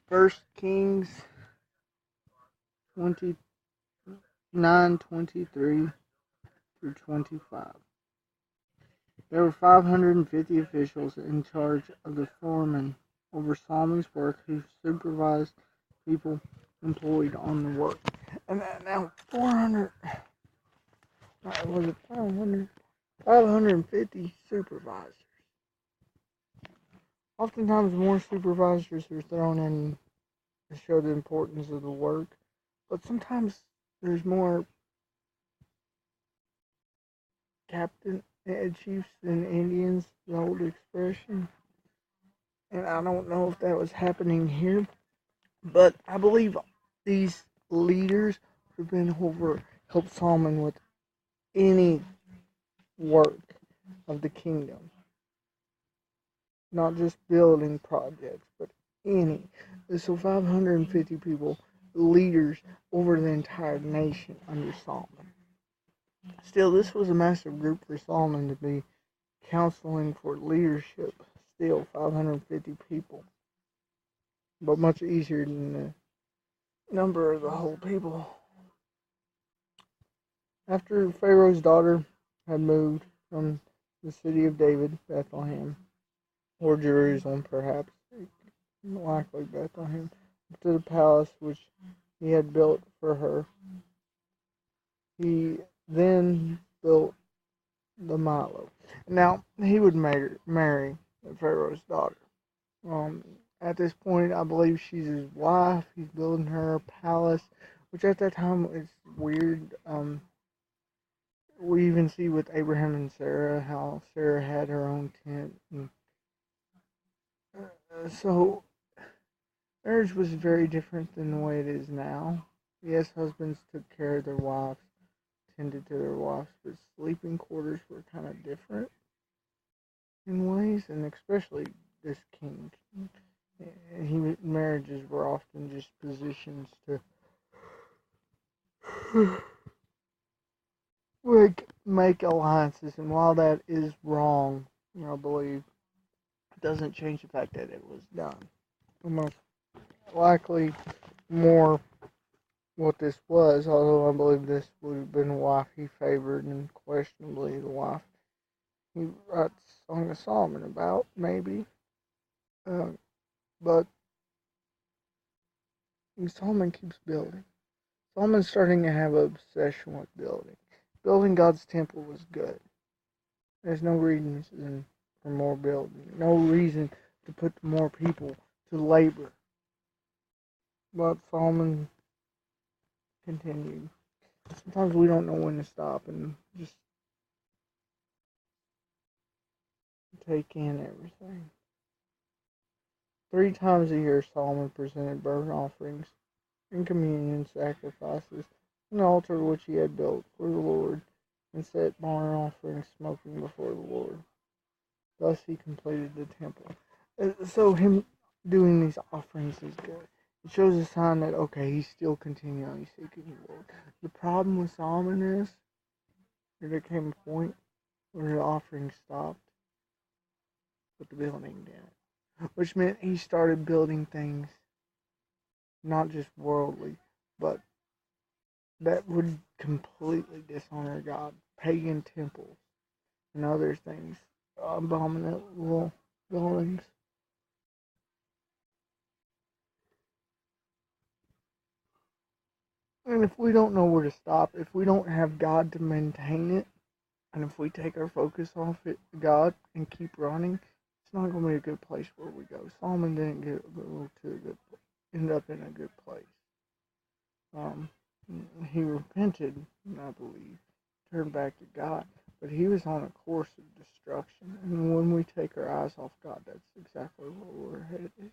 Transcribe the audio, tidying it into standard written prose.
First Kings 29:23 through 25. There were 550 officials in charge of the foreman over Solomon's work who supervised people employed on the work. And now 400, was it 500? 550 supervisors. Oftentimes more supervisors are thrown in to show the importance of the work, but sometimes there's more captain chiefs than Indians, the old expression. And I don't know if that was happening here, but I believe these leaders who've been over helped Solomon with any work of the kingdom, not just building projects, but any. So 550 people, leaders over the entire nation under Solomon. Still, this was a massive group for Solomon to be counseling for leadership. Still, 550 people, but much easier than the number of the whole people. After Pharaoh's daughter had moved from the city of David, Bethlehem, or Jerusalem perhaps, likely Bethlehem, to the palace which he had built for her, he then built the Milo. Now, he would marry Pharaoh's daughter. At this point, I believe she's his wife. He's building her a palace, which at that time is weird. We even see with Abraham and Sarah how Sarah had her own tent. And, so, marriage was very different than the way it is now. Yes, husbands took care of their wives, tended to their wives, but sleeping quarters were kind of different in ways, and especially this king. Marriages were often just positions to make alliances, and while that is wrong, I believe, it doesn't change the fact that it was done. Most likely more what this was, although I believe this would have been a wife he favored, and questionably the wife he writes Song of Solomon about, maybe. But Solomon keeps building. Solomon's starting to have an obsession with building. Building God's temple was good. There's no reason for more building. No reason to put more people to labor. But Solomon continued. Sometimes we don't know when to stop and just take in everything. 3 times a year, Solomon presented burnt offerings and communion sacrifices on the altar which he had built for the Lord, and set burnt offerings smoking before the Lord. Thus he completed the temple. So him doing these offerings is good. It shows a sign that, okay, he's still continually seeking the Lord. The problem with Solomon is that there came a point where the offering stopped, but the building didn't. Which meant he started building things, not just worldly, but that would completely dishonor God. Pagan temples and other things, abominable buildings. And if we don't know where to stop, if we don't have God to maintain it, and if we take our focus off it, God, and keep running, it's not going to be a good place where we go. Solomon didn't end up in a good place. He repented, I believe, turned back to God, but he was on a course of destruction. And when we take our eyes off God, that's exactly where we're headed.